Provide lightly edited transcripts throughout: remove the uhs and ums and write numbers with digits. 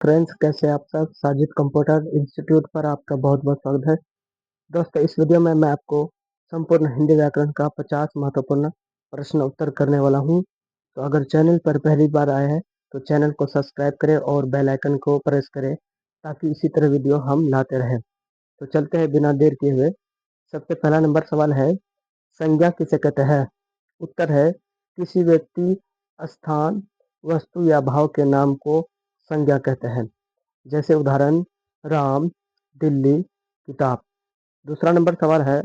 Friends, कैसे आप सब। साजिद कंप्यूटर इंस्टीट्यूट पर आपका बहुत बहुत स्वागत है। दोस्तों, इस वीडियो में मैं आपको संपूर्ण हिंदी व्याकरण का 50 महत्वपूर्ण प्रश्न उत्तर करने वाला हूं। तो अगर चैनल पर पहली बार आए हैं तो चैनल को सब्सक्राइब करें और बेल आइकन को प्रेस करें ताकि इसी तरह वीडियो हम लाते रहें। तो चलते हैं बिना देर किए हुए। सबसे पहला नंबर सवाल है, संज्ञा किसे कहते हैं। उत्तर है, किसी व्यक्ति, स्थान, वस्तु या भाव के नाम को संज्ञा कहते हैं। जैसे उदाहरण, राम, दिल्ली, किताब। दूसरा नंबर सवाल है,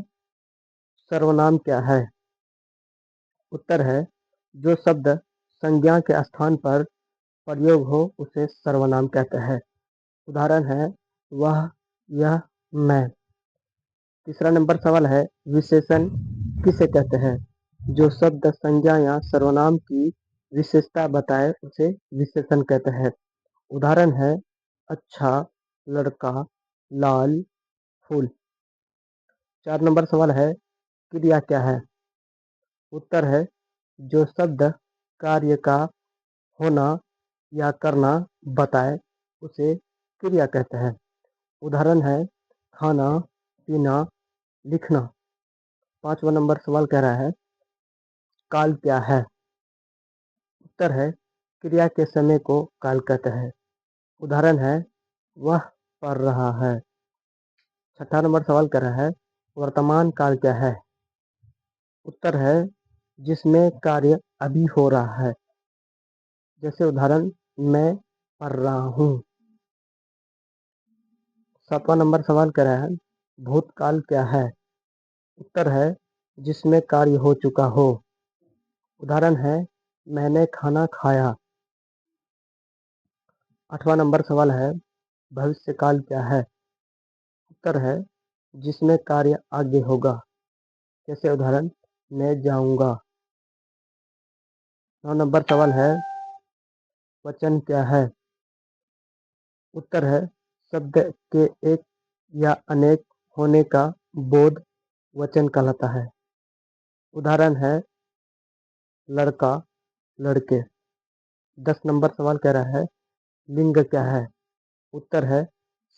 सर्वनाम क्या है। उत्तर है, जो शब्द संज्ञा के स्थान पर प्रयोग हो उसे सर्वनाम कहते हैं। उदाहरण है, वह, यह, मैं। तीसरा नंबर सवाल है, विशेषण किसे कहते हैं। जो शब्द संज्ञा या सर्वनाम की विशेषता बताए उसे विशेषण कहते हैं। उदाहरण है, अच्छा, लड़का, लाल, फूल। 4 नंबर सवाल है, क्रिया क्या है। उत्तर है, जो शब्द कार्य का होना या करना बताए उसे क्रिया कहते हैं। उदाहरण है, खाना, पीना, लिखना। 5वां नंबर सवाल कह रहा है, काल क्या है। उत्तर है, क्रिया के समय को काल कहते हैं। उदाहरण है, वह पढ़ रहा है। 6ठा नंबर सवाल कर रहा है, वर्तमान काल क्या है। उत्तर है, जिसमें कार्य अभी हो रहा है। जैसे उदाहरण, मैं पढ़ रहा हूँ। 7वां नंबर सवाल कर रहा है, भूतकाल क्या है। उत्तर है, जिसमें कार्य हो चुका हो। उदाहरण है, मैंने खाना खाया। 8वां नंबर सवाल है, भविष्यकाल क्या है। उत्तर है, जिसमें कार्य आगे होगा। जैसे उदाहरण, मैं जाऊंगा। 9 नंबर सवाल है, वचन क्या है। उत्तर है, शब्द के एक या अनेक होने का बोध वचन कहलाता है। उदाहरण है, लड़का, लड़के। 10 नंबर सवाल कह रहा है, लिंग क्या है। उत्तर है,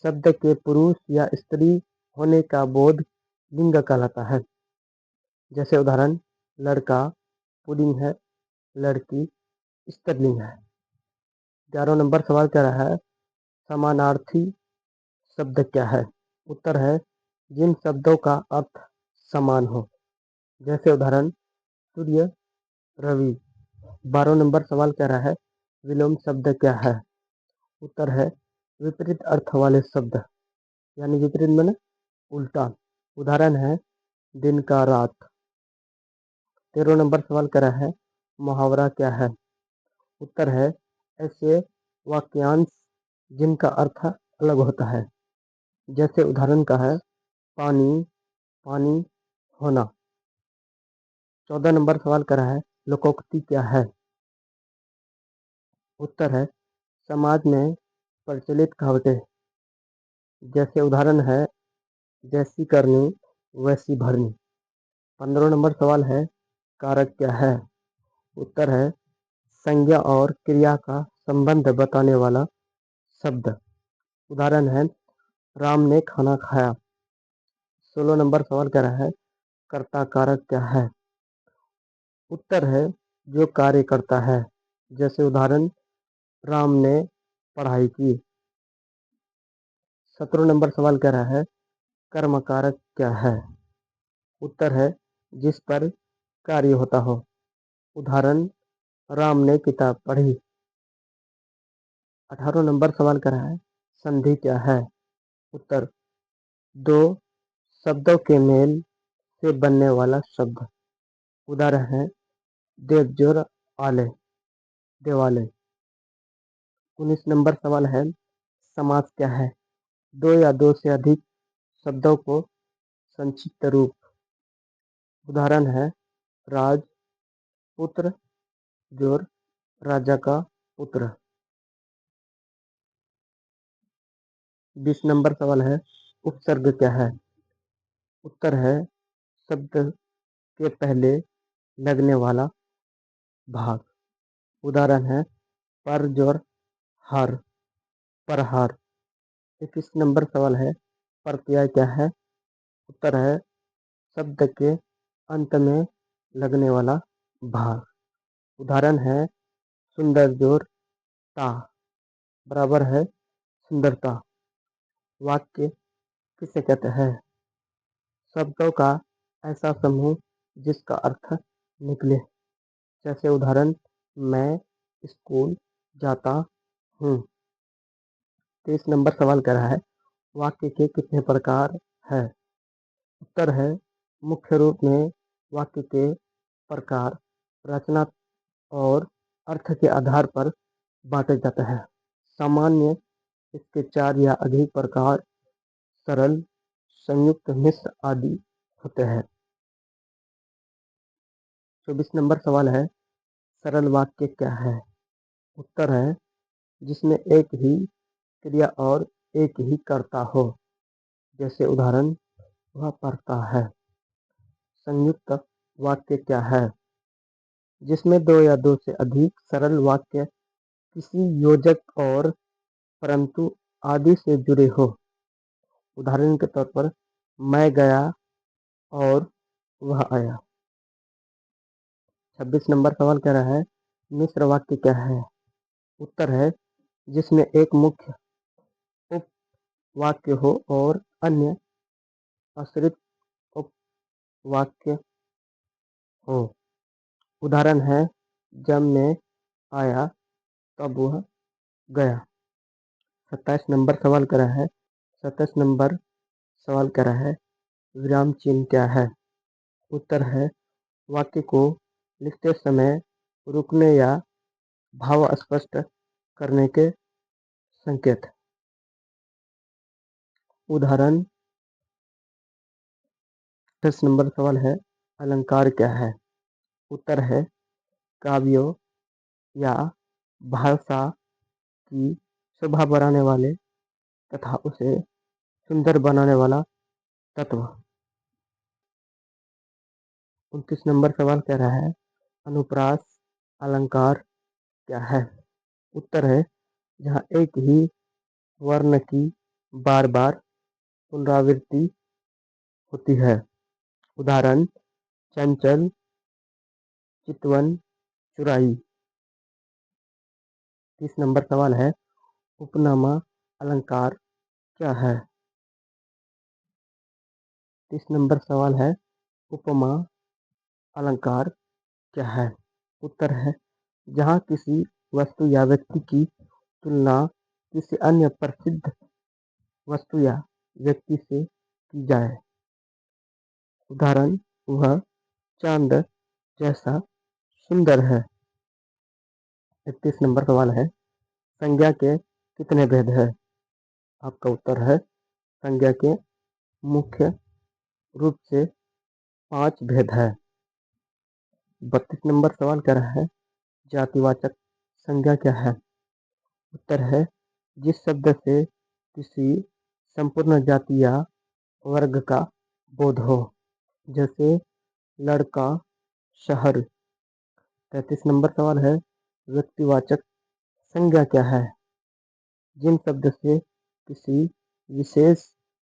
शब्द के पुरुष या स्त्री होने का बोध लिंग कहलाता है। जैसे उदाहरण, लड़का पुल्लिंग है, लड़की स्त्रीलिंग है। 11 नंबर सवाल कह रहा है, समानार्थी शब्द क्या है। उत्तर है, जिन शब्दों का अर्थ समान हो। जैसे उदाहरण, सूर्य, रवि। 12 नंबर सवाल कह रहा है, विलोम शब्द क्या है। उत्तर है, विपरीत अर्थ वाले शब्द, यानी विपरीत माने उल्टा। उदाहरण है, दिन का रात। 13 नंबर सवाल कर रहा है, मुहावरा क्या है। उत्तर है, ऐसे वाक्यांश जिनका अर्थ अलग होता है। जैसे उदाहरण का है, पानी, पानी होना। 14 नंबर सवाल कर रहा है, लोकोक्ति क्या है। उत्तर है, समाज में प्रचलित कहावतें। जैसे उदाहरण है, जैसी करनी वैसी भरनी। 15 नंबर सवाल है, कारक क्या है। उत्तर है, संज्ञा और क्रिया का संबंध बताने वाला शब्द। उदाहरण है, राम ने खाना खाया। 16 नंबर सवाल कर रहा है, कर्ता कारक क्या है। उत्तर है, जो कार्य करता है। जैसे उदाहरण, राम ने पढ़ाई की। 17 नंबर सवाल कर रहा है, कर्म कारक क्या है। उत्तर है, जिस पर कार्य होता हो। उदाहरण, राम ने किताब पढ़ी। 18 नंबर सवाल कर रहा है, संधि क्या है। उत्तर, दो शब्दों के मेल से बनने वाला शब्द। उदाहरण है, देवजोर आले, देवालय। 19 नंबर सवाल है, समास क्या है। दो या दो से अधिक शब्दों को संक्षिप्त रूप। उदाहरण है, राज, पुत्र, जोर, राजा का पुत्र। 20 नंबर सवाल है, उपसर्ग क्या है। उत्तर है, शब्द के पहले लगने वाला भाग। उदाहरण है, पर जोर हर। प्रहार। 21 नंबर सवाल है, प्रत्यय क्या है? उत्तर है शब्द के अंत में लगने वाला भाग। उदाहरण है सुंदर जोर ता बराबर है सुंदरता। वाक्य किसे कहते हैं? शब्दों का ऐसा समूह जिसका अर्थ निकले। जैसे उदाहरण, मैं स्कूल जाता हूँ। 23 नंबर सवाल कह रहा है, वाक्य के कितने प्रकार है? उत्तर है मुख्य रूप में वाक्य के प्रकार रचना और अर्थ के आधार पर बांटे जाते हैं। सामान्य इसके 4 या अधिक प्रकार सरल, संयुक्त, मिश्र आदि होते हैं। 24 नंबर सवाल है, सरल वाक्य क्या है? उत्तर है जिसमें एक ही क्रिया और एक ही कर्ता हो। जैसे उदाहरण, वह पढ़ता है। संयुक्त वाक्य क्या है? जिसमें 2 या 2 से अधिक सरल वाक्य किसी योजक और परंतु आदि से जुड़े हो। उदाहरण के तौर पर, मैं गया और वह आया। 26 नंबर सवाल कह रहा है, मिश्र वाक्य क्या है? उत्तर है जिसमें एक मुख्य उपवाक्य हो और अन्य आश्रित उपवाक्य हो। उदाहरण है, जब मैं आया तब वह गया। 27 नंबर सवाल कर रहा है, 27 नंबर सवाल कर रहा है, विराम चिन्ह क्या है? उत्तर है वाक्य को लिखते समय रुकने या भाव स्पष्ट करने के संकेत। उदाहरण 10 नंबर सवाल है, अलंकार क्या है? उत्तर है काव्यों या भाषा की शोभा बढ़ाने वाले तथा उसे सुंदर बनाने वाला तत्व। 29 नंबर सवाल कह रहा है, अनुप्रास अलंकार क्या है? उत्तर है जहाँ एक ही वर्ण की बार बार पुनरावृत्ति होती है। उदाहरण, चंचल, चितवन, चुराई। 30 नंबर सवाल है, उपनामा अलंकार क्या है? 30 नंबर सवाल है, उपमा अलंकार क्या है? उत्तर है जहाँ किसी वस्तु या व्यक्ति की तुलना किसी अन्य प्रसिद्ध वस्तु या व्यक्ति से की जाए। उदाहरण, वह चांद जैसा सुंदर है। 31 नंबर सवाल है, संज्ञा के कितने भेद है? आपका उत्तर है संज्ञा के मुख्य रूप से 5 भेद है। 32 नंबर सवाल कर रहा है, जातिवाचक संज्ञा क्या है? उत्तर है जिस शब्द से किसी संपूर्ण जाति या वर्ग का बोध हो। जैसे लड़का, शहर। 33 नंबर सवाल है, व्यक्तिवाचक संज्ञा क्या है? जिन शब्द से किसी विशेष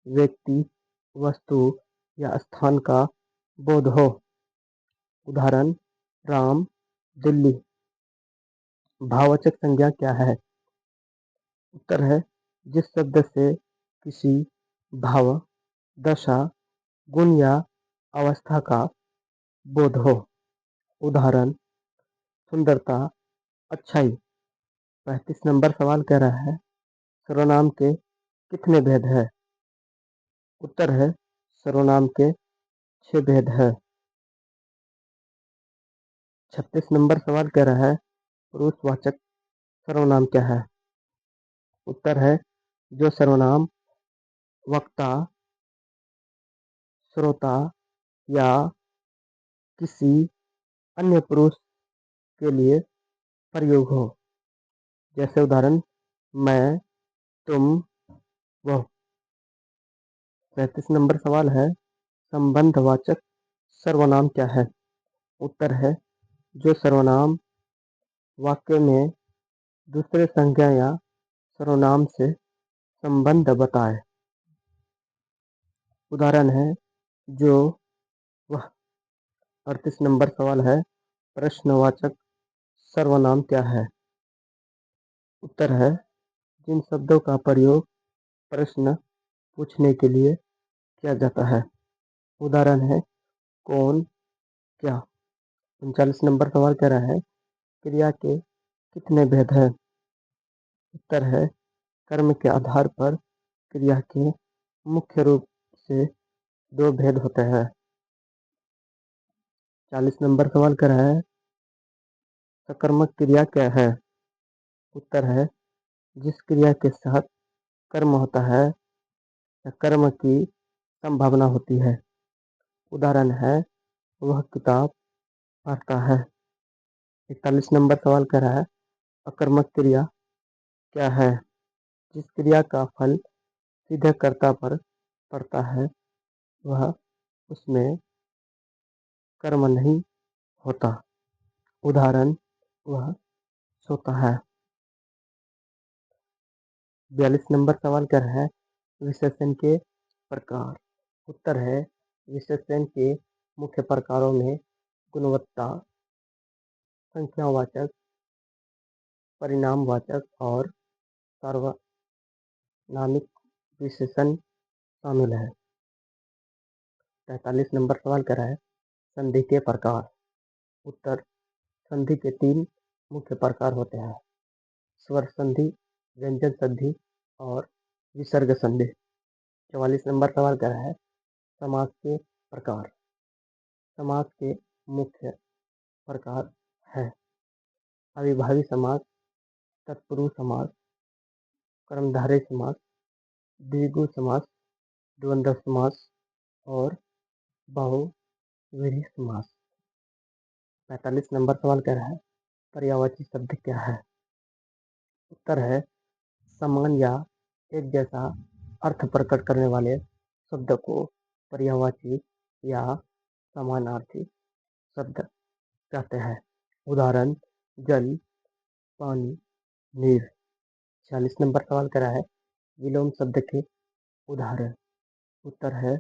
व्यक्ति, वस्तु या स्थान का बोध हो। उदाहरण, राम, दिल्ली। भाववाचक संज्ञा क्या है? उत्तर है जिस शब्द से किसी भाव, दशा, गुण या अवस्था का बोध हो। उदाहरण, सुंदरता, अच्छाई। 35 नंबर सवाल कह रहा है, सर्वनाम के कितने भेद है? उत्तर है सर्वनाम के 6 भेद है। 36 नंबर सवाल कह रहा है, पुरुषवाचक सर्वनाम क्या है? उत्तर है जो सर्वनाम वक्ता, श्रोता या किसी अन्य पुरुष के लिए प्रयोग हो। जैसे उदाहरण, मैं, तुम, वह। 35 नंबर सवाल है, संबंधवाचक सर्वनाम क्या है? उत्तर है जो सर्वनाम वाक्य में दूसरे संज्ञा या सर्वनाम से संबंध बताएं। उदाहरण है जो, वह। 38 नंबर सवाल है, प्रश्नवाचक सर्वनाम क्या है? उत्तर है जिन शब्दों का प्रयोग प्रश्न पूछने के लिए किया जाता है। उदाहरण है कौन, क्या। 39 नंबर सवाल कह रहा है, क्रिया के कितने भेद हैं? उत्तर है कर्म के आधार पर क्रिया के मुख्य रूप से 2 भेद होते हैं। 40 नंबर सवाल कर रहा है, सकर्मक क्रिया क्या है? उत्तर है जिस क्रिया के साथ कर्म होता है या कर्म की संभावना होती है। उदाहरण है वह किताब पढ़ता है। 41 नंबर सवाल कर रहा है, अकर्मक क्रिया क्या है? जिस क्रिया का फल सीधे कर्ता पर पड़ता है वह उसमें कर्म नहीं होता। उदाहरण वह सोता है। 42 नंबर सवाल कर है, विशेषण के प्रकार। उत्तर है विशेषण के मुख्य प्रकारों में गुणवत्ता, संख्यावाचक, परिणामवाचक और सार्वनामिक विशेषण शामिल है। 43 नंबर सवाल कर रहा है, संधि के प्रकार। उत्तर संधि के 3 मुख्य प्रकार होते हैं, स्वर संधि, व्यंजन संधि और विसर्ग संधि। 44 नंबर सवाल कर रहा है, समास के प्रकार। समास के मुख्य प्रकार है अविभाज्य समास, तत्पुरुष समास, कर्मधारय समास, द्विगु समास, द्वंद्व समास और बहुव्रीहि समास। 45 नंबर सवाल कह रहा है, पर्यायवाची शब्द क्या है? उत्तर है समान या एक जैसा अर्थ प्रकट करने वाले शब्द को पर्यायवाची या समानार्थी शब्द कहते हैं। उदाहरण जल, पानी, नीर। 46 नंबर सवाल करा है, विलोम शब्द के उदाहरण। उत्तर है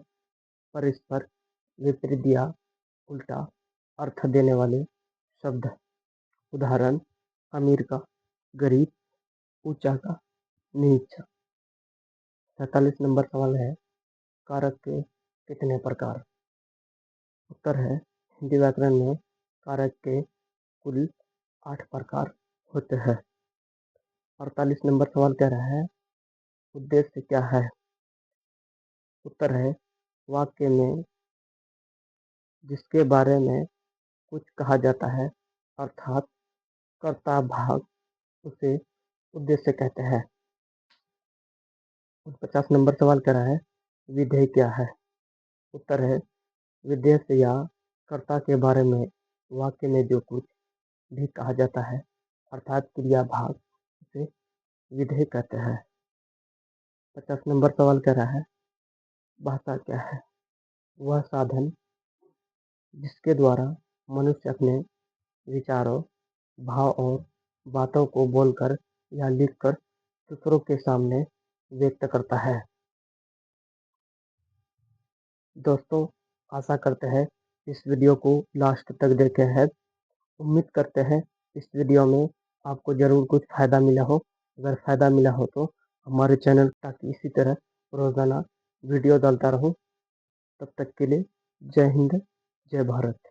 परस्पर विपरीत या उल्टा अर्थ देने वाले शब्द। उदाहरण अमीर का गरीब, ऊंचा का नीचा। 47 नंबर सवाल है, कारक के कितने प्रकार? उत्तर है हिंदी व्याकरण में कारक के कुल 8 प्रकार होते हैं। 48 नंबर सवाल कह रहा है, उद्देश्य क्या है? उत्तर है वाक्य में जिसके बारे में कुछ कहा जाता है अर्थात कर्ता भाग, उसे उद्देश्य कहते हैं। 50 नंबर सवाल कह रहा है, विधेय क्या है? उत्तर है विधेय या कर्ता के बारे में वाक्य में जो कुछ भी कहा जाता है अर्थात क्रिया भाग, उसे विधेय कहते हैं। 50 नंबर सवाल कह रहा है, भाषा क्या है? वह साधन जिसके द्वारा मनुष्य अपने विचारों, भाव और बातों को बोलकर या लिखकर दूसरों के सामने व्यक्त करता है। दोस्तों, आशा करते हैं इस वीडियो को लास्ट तक देखे हैं। उम्मीद करते हैं इस वीडियो में आपको ज़रूर कुछ फ़ायदा मिला हो। अगर फ़ायदा मिला हो तो हमारे चैनल ताकि इसी तरह रोज़ाना वीडियो डालता रहूं। तब तक के लिए जय हिंद, जय भारत।